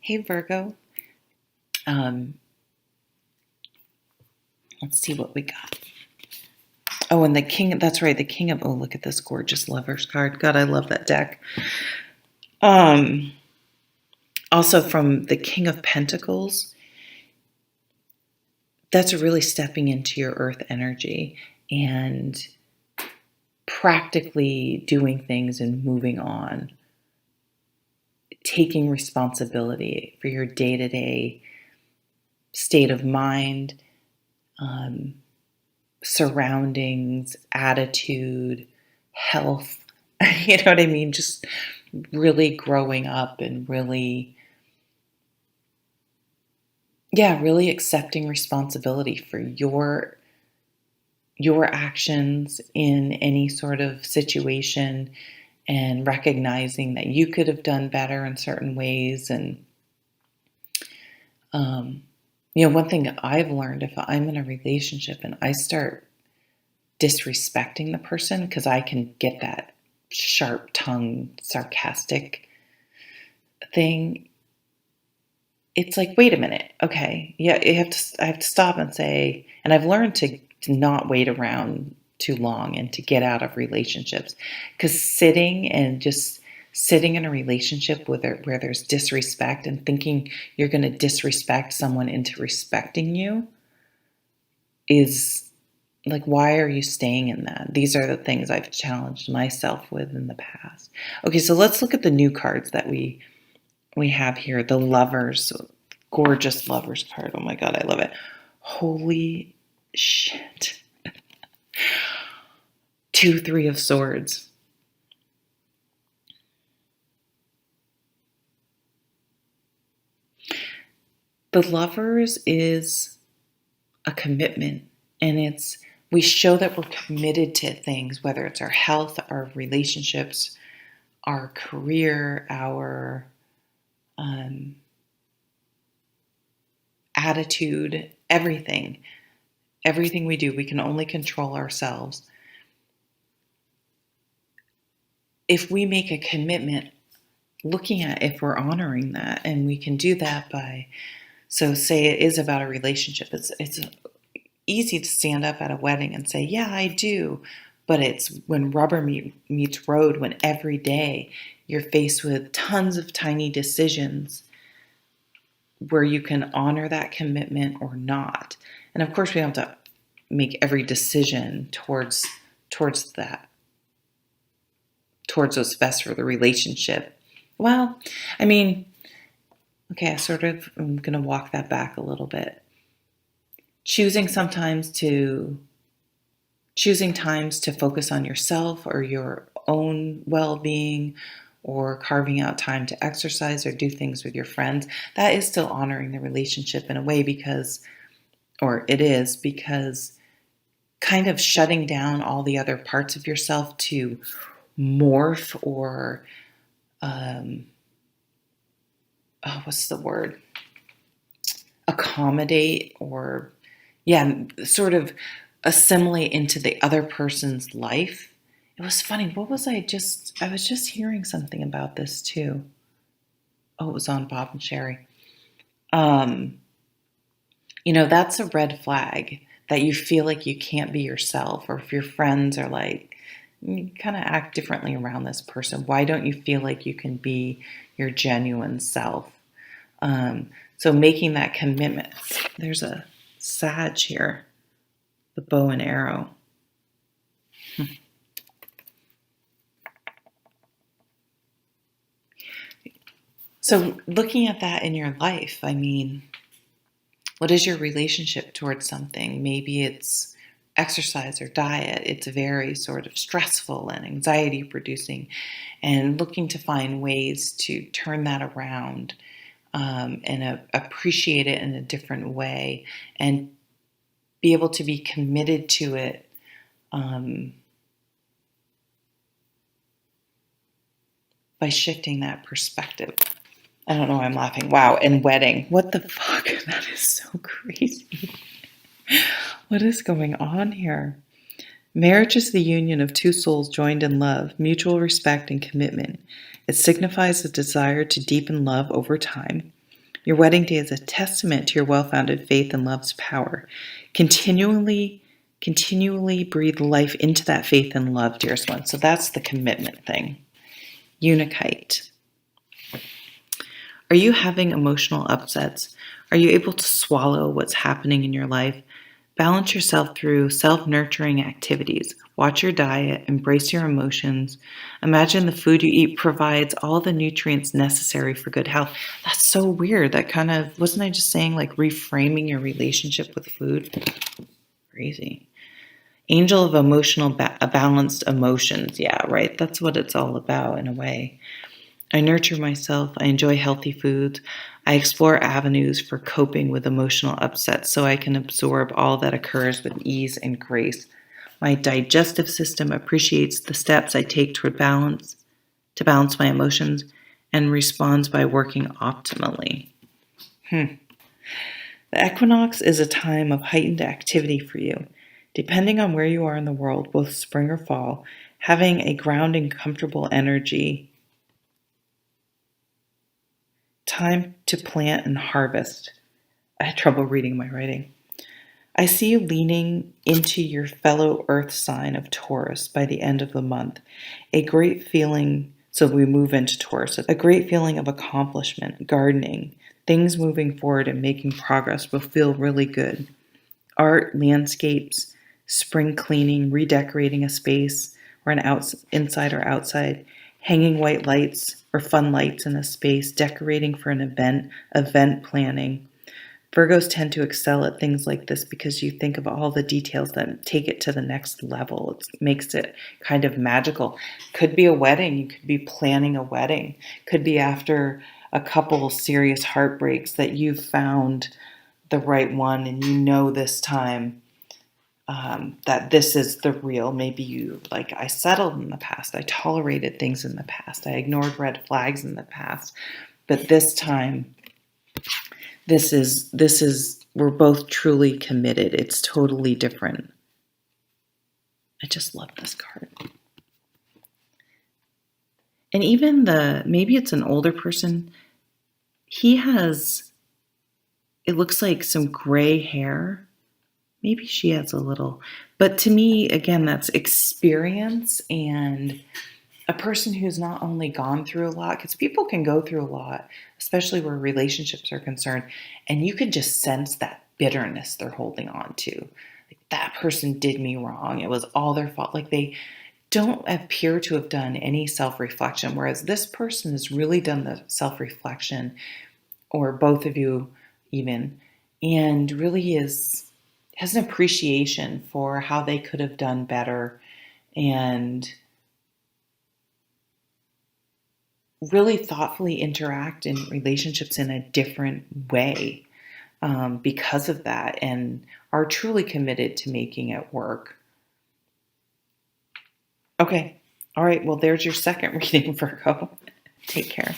Hey Virgo. Um, let's see what we got. Oh, and the king, that's right, the king of, oh, look at this gorgeous lovers card. God, I love that deck. Um, Also from the King of Pentacles, that's really stepping into your earth energy and practically doing things and moving on, taking responsibility for your day-to-day state of mind, um, surroundings, attitude, health. You know what I mean? Just really growing up and really, yeah, really accepting responsibility for your actions in any sort of situation and recognizing that you could have done better in certain ways. And um, one thing that I've learned, if I'm in a relationship and I start disrespecting the person, because I can get that sharp tongue, sarcastic thing, it's like, wait a minute, okay, yeah, I have to stop and say, and I've learned to not wait around too long and to get out of relationships, because sitting in a relationship where there's disrespect and thinking you're going to disrespect someone into respecting you is like, why are you staying in that? These are the things I've challenged myself with in the past. Okay, so let's look at the new cards that we have here. The lovers, gorgeous lovers card. Oh my God, I love it. Holy shit. 2, 3 of swords. The lovers is a commitment, and we show that we're committed to things, whether it's our health, our relationships, our career, our attitude, everything we do. We can only control ourselves. If we make a commitment, looking at if we're honoring that, and we can do that by, so say it is about a relationship. It's easy to stand up at a wedding and say, yeah, I do. But it's when rubber meets road, when every day you're faced with tons of tiny decisions where you can honor that commitment or not. And of course, we don't have to make every decision towards that, towards what's best for the relationship. Well, I mean, okay, I'm going to walk that back a little bit. Choosing times to focus on yourself or your own well-being, or carving out time to exercise or do things with your friends, that is still honoring the relationship in a way, because kind of shutting down all the other parts of yourself to morph or what's the word? Accommodate, or sort of assimilate into the other person's life. It was funny. I was just hearing something about this too. Oh, it was on Bob and Sherry. That's a red flag, that you feel like you can't be yourself, or if your friends are like, you kind of act differently around this person. Why don't you feel like you can be your genuine self? So making that commitment. There's a Sag here, the bow and arrow. So looking at that in your life, I mean, what is your relationship towards something? Maybe it's exercise or diet. It's very sort of stressful and anxiety producing, and looking to find ways to turn that around, and appreciate it in a different way, and be able to be committed to it. By shifting that perspective. I don't know why I'm laughing. Wow, and wedding. What the fuck? That is so crazy. What is going on here? Marriage is the union of two souls joined in love, mutual respect, and commitment. It signifies a desire to deepen love over time. Your wedding day is a testament to your well-founded faith and love's power. Continually breathe life into that faith and love, dearest one. So that's the commitment thing. Unikite. Are you having emotional upsets? Are you able to swallow what's happening in your life? Balance yourself through self-nurturing activities. Watch your diet, embrace your emotions. Imagine the food you eat provides all the nutrients necessary for good health. That's so weird. That kind of, wasn't I just saying like reframing your relationship with food? Crazy. Angel of emotional balanced emotions. Yeah, right. That's what it's all about in a way. I nurture myself. I enjoy healthy foods. I explore avenues for coping with emotional upsets so I can absorb all that occurs with ease and grace. My digestive system appreciates the steps I take to balance my emotions and responds by working optimally. The equinox is a time of heightened activity for you. Depending on where you are in the world, both spring or fall, having a grounding, comfortable energy. Time to plant and harvest. I had trouble reading my writing. I see you leaning into your fellow earth sign of Taurus by the end of the month. A great feeling, so we move into Taurus, a great feeling of accomplishment, gardening, things moving forward and making progress will feel really good. Art, landscapes, spring cleaning, redecorating a space or inside or outside, hanging white lights or fun lights in a space, decorating for an event planning. Virgos tend to excel at things like this because you think of all the details that take it to the next level. It makes it kind of magical. Could be a wedding. You could be planning a wedding. Could be after a couple serious heartbreaks that you've found the right one and you know this time that this is the real. Maybe you, like, I settled in the past. I tolerated things in the past. I ignored red flags in the past. But this time, this is, we're both truly committed. It's totally different. I just love this card. And even maybe it's an older person. He has, it looks like some gray hair. Maybe she has a little. But to me, again, that's experience and a person who's not only gone through a lot, because people can go through a lot, especially where relationships are concerned, and you could just sense that bitterness they're holding on to. Like, that person did me wrong. It was all their fault. Like, they don't appear to have done any self-reflection, whereas this person has really done the self-reflection, or both of you even, and really has an appreciation for how they could have done better and really thoughtfully interact in relationships in a different way because of that, and are truly committed to making it work. Okay. All right. Well, there's your second reading, Virgo. Take care.